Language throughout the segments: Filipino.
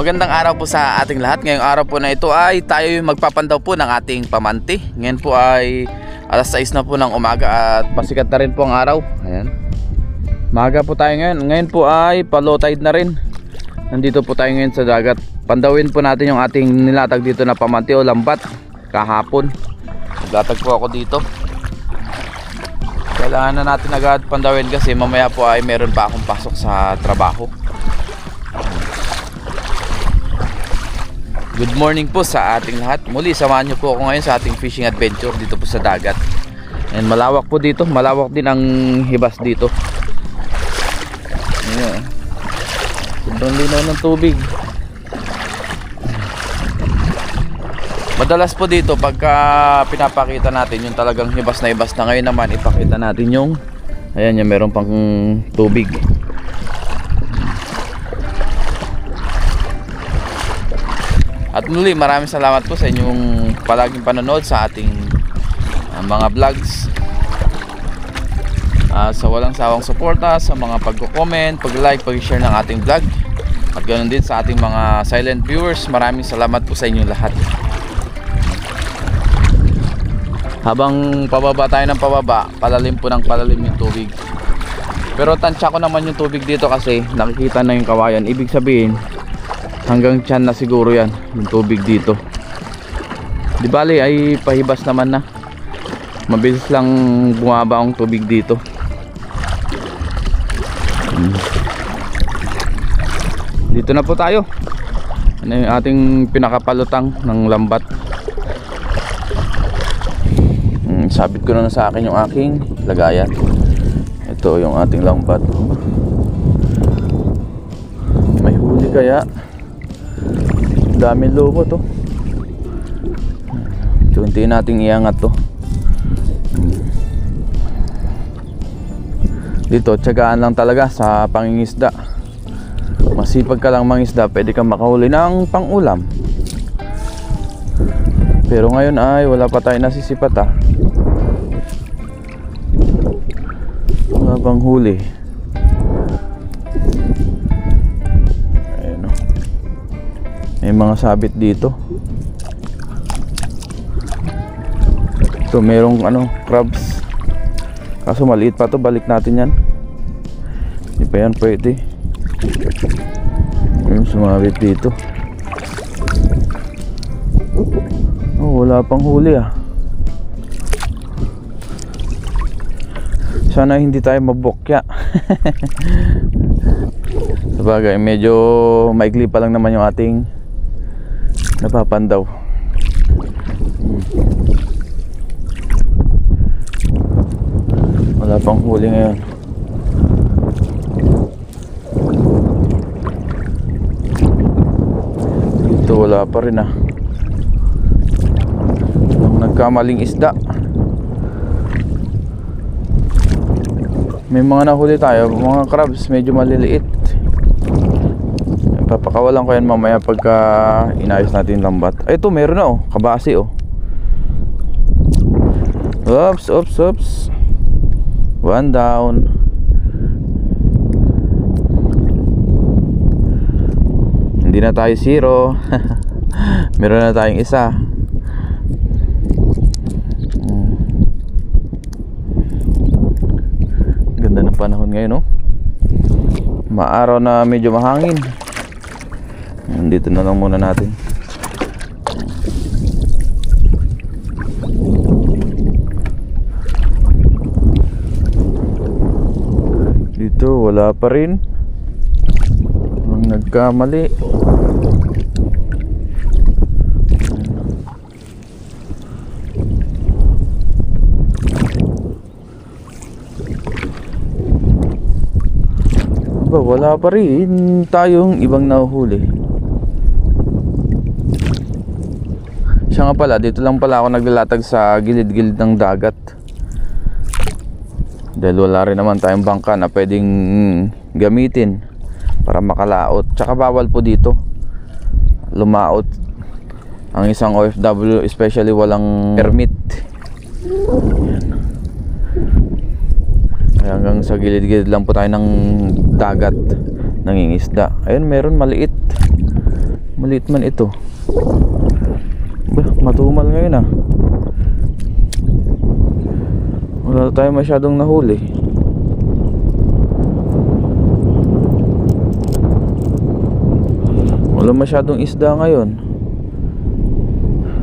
Magandang araw po sa ating lahat. Ngayong araw po na ito ay tayo yung magpapandaw po ng ating pamanti. Ngayon po ay alas 6 na po ng umaga at pasikat na rin po ang araw. Ayan. Maga po tayo ngayon. Ngayon po ay pa-low tide na rin. Nandito po tayo ngayon sa dagat. Pandawin po natin yung ating nilatag dito na pamanti o lambat kahapon. Naglatag po ako dito. Kailangan na natin agad pandawin kasi mamaya po ay meron pa akong pasok sa trabaho. Good morning po sa ating lahat. Muli samahan niyo po ako ngayon sa ating fishing adventure dito po sa dagat. And malawak po dito, malawak din ang hibas dito. Ayan. Sobrang linaw ng tubig. Madalas po dito pagka pinapakita natin yung talagang hibas na hibas na, ngayon naman ipakita natin yung ayan yung meron pang tubig. At muli maraming salamat po sa inyong palaging panonood sa ating mga vlogs, sa walang sawang suporta, sa mga pagko-comment, pag-like, pag-share ng ating vlog, at ganoon din sa ating mga silent viewers. Maraming salamat po sa inyong lahat. Habang pababa tayo ng pababa, palalim po ng palalim yung tubig. Pero tansya ko naman yung tubig dito kasi nakikita na yung kawayan. Ibig sabihin hanggang tiyan na siguro yan yung tubig dito. Di bali ay pahibas naman na. Mabilis lang bumaba ang tubig dito. Dito na po tayo. Ano yung ating pinakapalutang ng lambat. Sabit ko na sa akin yung aking lagayan. Ito yung ating lambat. May huli kaya. Daming lobo to. Unti nating iangat to. Dito tiyagaan lang talaga sa pangingisda. Masipag ka lang mangisda, pwede kang makahuli ng pang-ulam. Pero ngayon ay wala pa tayo nasisipat Wala bang huli. May mga sabit dito. Ito merong crabs. Kaso maliit pa to, balik natin yan. Hindi pa yan pwede. Yung sumabit dito. Oh, wala pang huli Sana hindi tayo mabokya. Sabagay, medyo maikli pa lang naman yung ating napapandaw. Wala pang huli ngayon. Dito wala pa rin nagkamaling isda. May mga nahuli tayo, mga crabs medyo maliliit. Papakawalan ko yan mamaya pagka inayos natin yung lambat. Ay, ito meron na kabasi Oops. One down. Hindi na tayo zero. Meron na tayong isa. Ganda ng panahon ngayon Maaraw na medyo mahangin. Dito na lang muna natin. Dito wala pa rin. Ang nagkamali. Wala pa rin tayong ibang nahuhuli. Siya nga pala, dito lang pala ako naglalatag sa gilid-gilid ng dagat. Dahil wala rin naman tayong bangka na pwedeng gamitin para makalaot. Tsaka bawal po dito lumaot ang isang OFW, especially walang permit. Kaya hanggang sa gilid-gilid lang po tayo ng dagat nangingisda. Ayun, meron maliit. Maliit man ito. Bah, matumal ngayon ah. Wala tayo masyadong nahuli. Wala masyadong isda ngayon.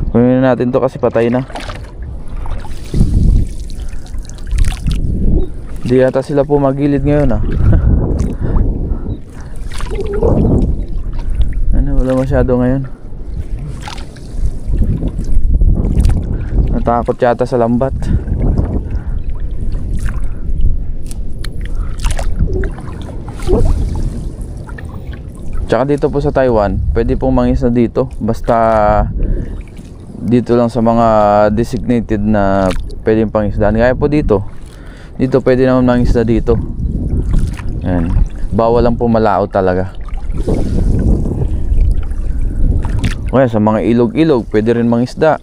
Kunin natin to kasi patay na. Di yata sila pumagilid ngayon ah. Ano, wala masyado ngayon. Natakot yata sa lambat. Tsaka dito po sa Taiwan, pwede pong mangisda dito. Basta dito lang sa mga designated na pwedeng pangisdaan. Kaya po dito pwede naman mangisda dito. Yan. Bawal lang po malao talaga. Kaya sa mga ilog-ilog pwede rin mangisda.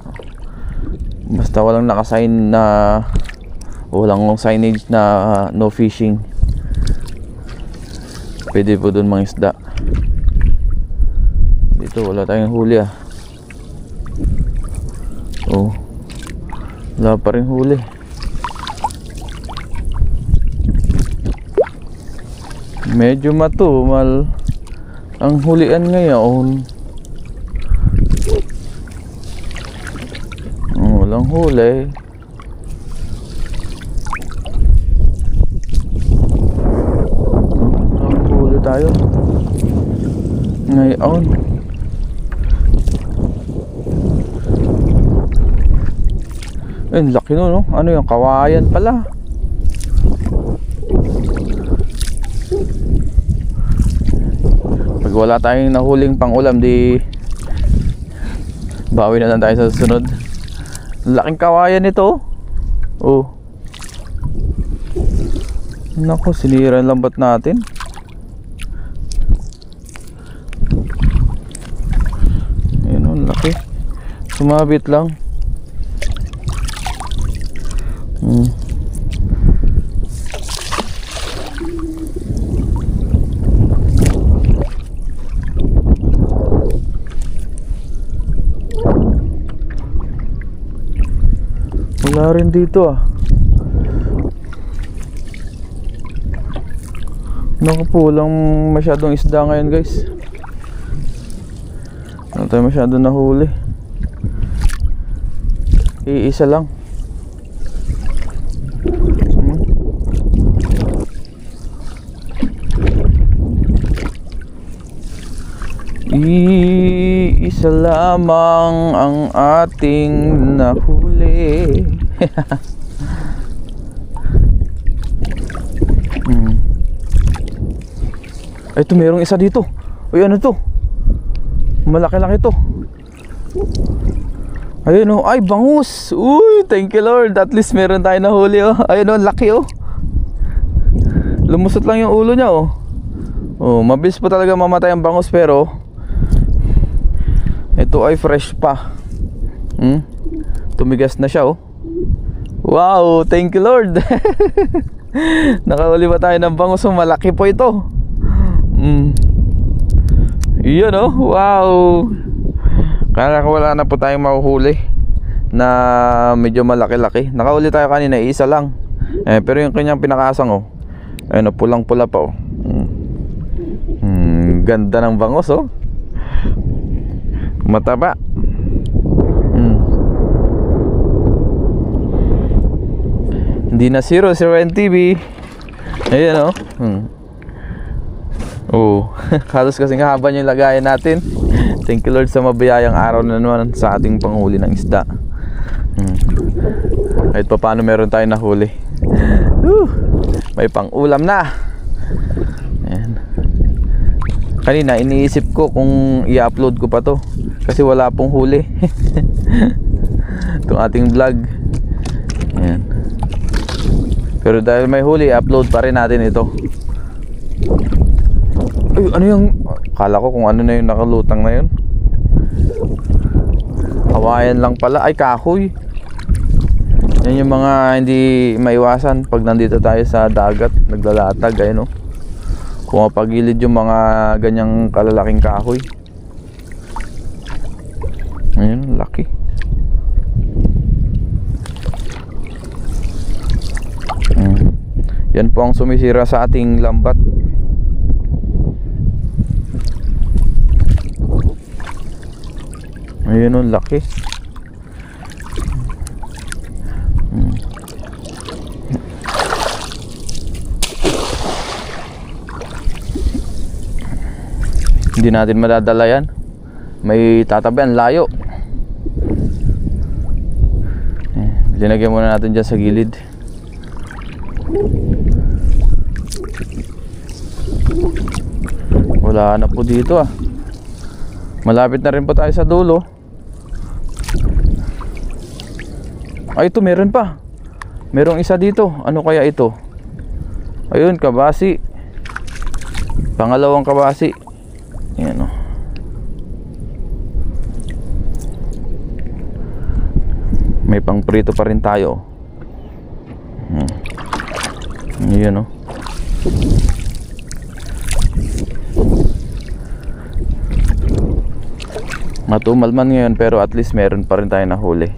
Basta walang nakasign na, walang signage na no fishing, pwede po dun mangisda. Dito wala tayong huli ah. Oh, wala pa rin huli. Medyo matumal ang hulian ngayon. Walang huli. Huli tayo ngayon. Laki no, no? Ano yung kawayan pala? Pag wala tayong nahuling pang ulam, di bawi na lang tayo sa susunod. Laking kawayan nito. Oh. Naku, sinira ang lambat natin. Ayun, oh, laki. Sumabit lang. Wala rin dito ah. Naku po, walang masyadong isda ngayon guys. Wala tayo masyadong nahuli. Iisa lang. Iisa lamang ang ating nahuli. Ay, ito merong isa dito. Uy, ano to? Malaki-laki to. Ayun oh, ay bangus. Uy, thank you Lord. At least meron tayo nahuli oh. Ayun oh, laki oh. Lumusot lang yung ulo niya oh. Oh, mabilis po talaga mamatay ang bangus pero ito ay fresh pa. Tumigas na siya oh. Wow, thank you Lord. Nakahuli pa tayo ng bangus oh, malaki po ito. Yun oh, wow. Kaya wala na po tayong mahuhuli na medyo malaki-laki. Nakahuli tayo kanina, isa lang. Pero yung kanyang pinakasang oh, ayun oh, pulang-pula pa oh. Ganda ng bangus oh. Mataba. Hindi na 0 si Ryan TV. Ayan oh. Oh, halos kasing haba yung lagayan natin. Thank you Lord sa mabiyayang araw na naman sa ating panghuli ng isda. Kahit pa paano meron tayong nahuli. May pang ulam na. Ayan. Kanina iniisip ko kung i-upload ko pa to kasi wala pong huli. Itong ating vlog. Ayan. Pero dahil may huli, upload pa rin natin ito. Ay, ano yung... Akala ko kung ano na yung nakalutang na yun. Hawayan lang pala. Ay, kahoy. Yan yung mga hindi maiwasan pag nandito tayo sa dagat. Naglalatag, ayun oh. Kung mapagilid yung mga ganyang kalalaking kahoy. Ayun, laki. Yan po ang sumisira sa ating lambat. Ayun, ang laki. Hindi natin madadala yan. May tatabi, ang layo. Linagyan muna natin dyan sa gilid. Wala na po dito ah. Malapit na rin po tayo sa dulo. Ay, ito meron pa. Merong isa dito. Ano kaya ito? Ayun, kabasi. Pangalawang kabasi. Ayan o. May pangprito pa rin tayo. Ayan o. Matumal man ngayon pero at least meron pa rin tayo nahuli.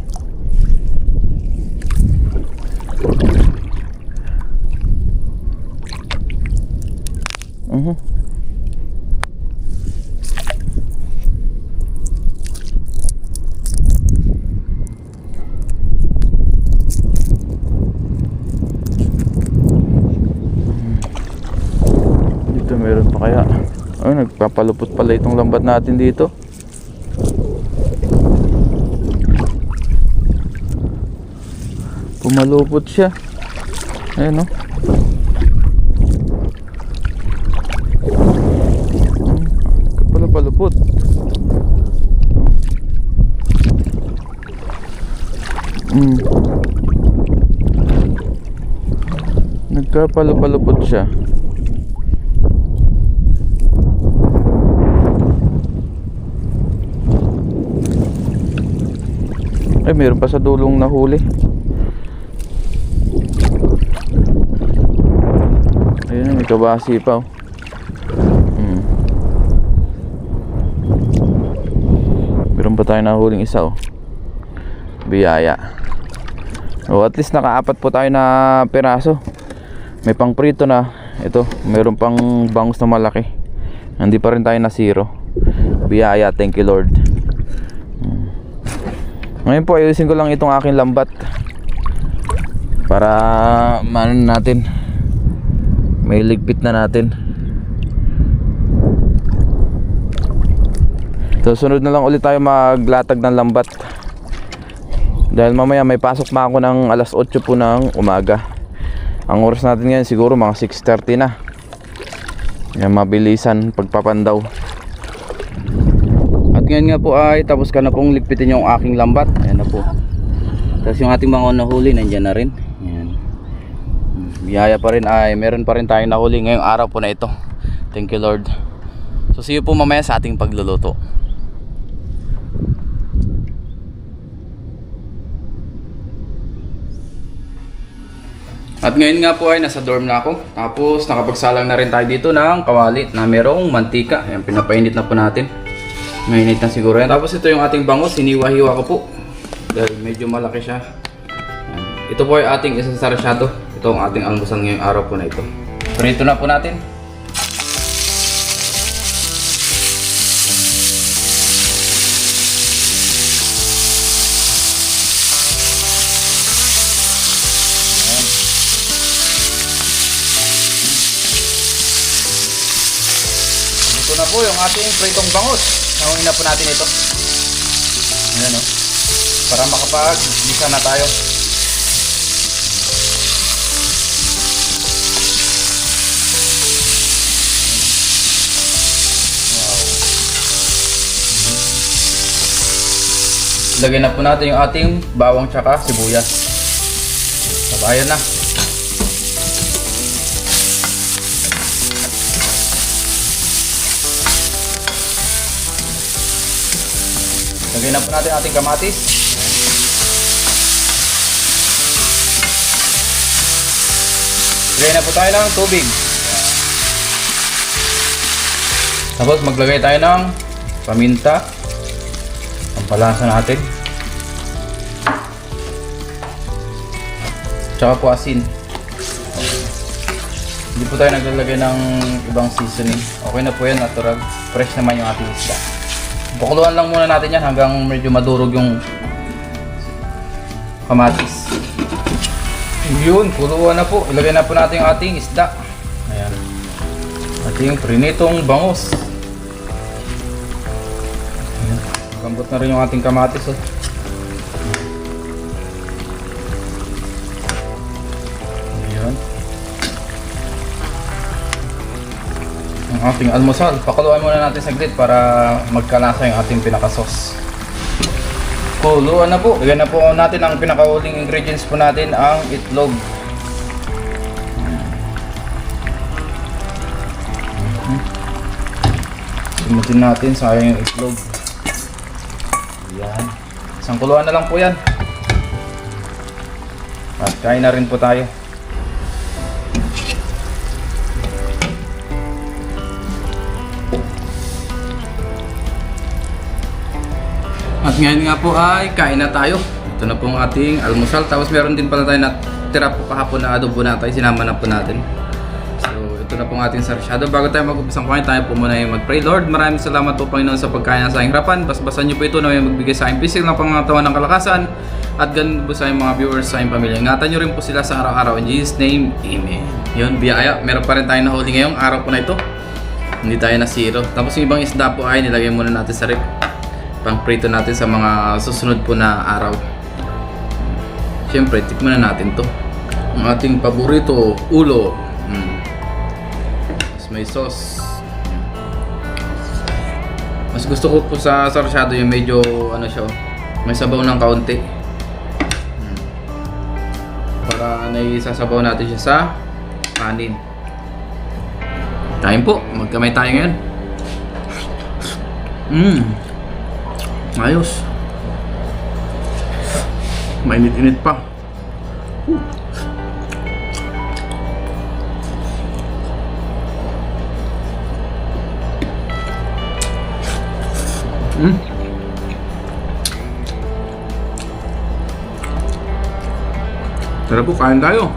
Dito meron pa kaya. Ay, nagpapalupot pala itong lambat natin dito. Pumalupot siya. Ayan o. Palupot. Nagkapalupot siya. Ay, meron pa sa dulong nahuli. Ayun, may kabasi pa oh. Meron pa tayo nahuling isa oh. Biyaya. Oh, at least nakaapat po tayo na piraso. May pangprito na. Ito, meron pang bangus na malaki. Hindi pa rin tayo na zero. Biyaya, thank you Lord. Ngayon po ayusin ko lang itong aking lambat para manon natin, may ligpit na natin. So sunod na lang ulit tayo maglatag ng lambat dahil mamaya may pasok pa ako ng alas 8 po ng umaga. Ang oras natin ngayon siguro mga 6:30 na. Yan, mabilisan pagpapandaw. At ngayon nga po ay tapos ka na pong ligpitin yung aking lambat. Ayan na po. Tapos yung ating mga nahuli nandyan na rin. Ayan. Biyaya pa rin ay meron pa rin tayong nahuli ngayong araw po na ito. Thank you Lord. So see you po mamaya sa ating pagluluto. At ngayon nga po ay nasa dorm na ako. Tapos nakapagsalang na rin tayo dito ng kawali na merong mantika. Ayan, pinapainit na po natin. Mainit na siguro yan. Tapos ito yung ating bangus, hiniwa-hiwa ko po dahil medyo malaki siya. Ito po ay ating isang sarasyado. Ito ang ating almusal ngayong araw po na ito. Prito na po natin. Ito na po yung ating pritong bangus. Nahunin na po natin ito. Ayan o. Para makapag-gisa na tayo. Wow. Lagyan na po natin yung ating bawang tsaka sibuyas. Sabayan na. Lagyan na po natin ating kamatis. Lagyan na po tayo ng tubig. Tapos maglagay tayo ng paminta, Palasa natin. Tsaka po asin. Hindi po tayo naglalagay ng ibang seasoning. Okay na po yan, natural. Fresh naman yung ating isda. Pakuluan lang muna natin yan hanggang medyo madurog yung kamatis. Yun, kuluan na po. Ilagay na po natin yung ating isda. Ayan. Ating prinitong bangus. Ayan. Kambot na rin yung ating kamatis. Oh. Ayan. Ang ating almusal. Pakuluan muna natin saglit para magkalasa yung ating pinaka-sauce. Kuluan na po. Lagyan na po natin ang pinakauling ingredients po natin, ang itlog. Simutin natin, sayang yung itlog. Yan. Isang kuluan na lang po yan. At kain na rin po tayo. At ngayon nga po ay kain na tayo. Ito na po ang ating almusal. Tapos meron din pala tayo natira po kahapon na adobo natin. Sinama na po natin. So ito na po ang ating sarsyado. Bago tayo mag-upisang kumain, tayo po muna yung mag-pray. Lord, maraming salamat po Panginoon sa pagkain na sa aking harapan. Basbasan niyo po ito na may magbigay sa aking pisil ng pangatawan ng kalakasan. At ganun po sa aking mga viewers, sa aking pamilya. Ingatan niyo rin po sila sa araw-araw. In Jesus' name, Amen. Yun, biyaya. Meron pa rin tayo nahuli ngayong araw po na ito. Hindi tayo na zero. Tapos yung ibang isda po ay nilagay muna natin sa rep. Pang-prito natin sa mga susunod po na araw. Siyempre, tikman na natin to. Ang ating paborito, ulo. Mas may sauce. Mas gusto ko po sa sarsyado yung medyo ano siya, may sabaw ng kaunti. Para naisasabaw natin siya sa kanin. Kain po, magkamay tayo ngayon. Ayos. Mainit-init pa. Tara po, kain tayo.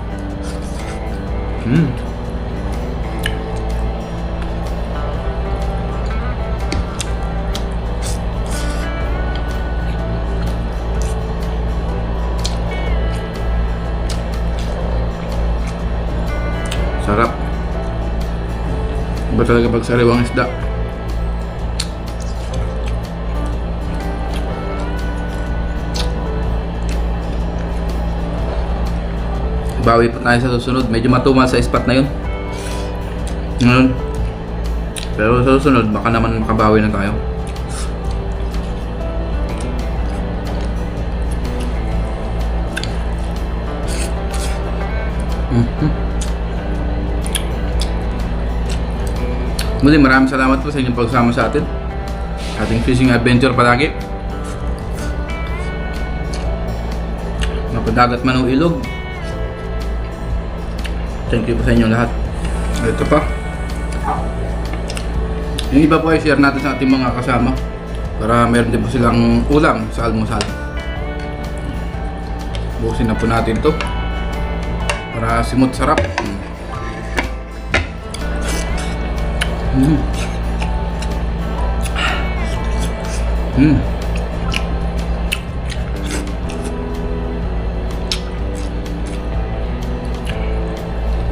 Sarap. Iba talaga pag sariwang isda. Bawi pa tayo sa susunod. Medyo matumal sa spot na yun. Ngayon. Pero sa susunod, baka naman makabawi na tayo. Muli, maraming salamat po sa inyong pagsama sa atin. Ating fishing adventure palagi. Mapadagat man o ilog. Thank you po sa inyong lahat. Ito pa. Yung iba po ay share natin sa ating mga kasama. Para meron din po silang ulam sa almusal. Bukusin na po natin ito. Para simut sarap.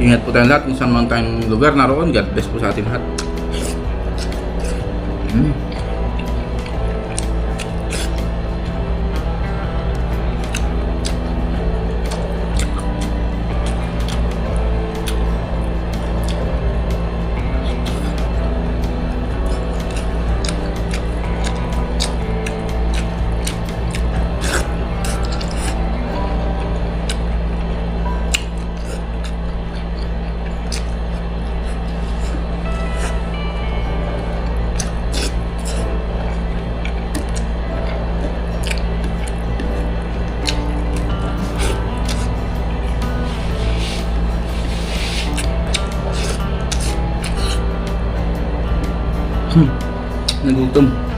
Ingat po tayong lahat kung saan man tayong lugar naroon. God bless po sa ating lahat. Nagutom.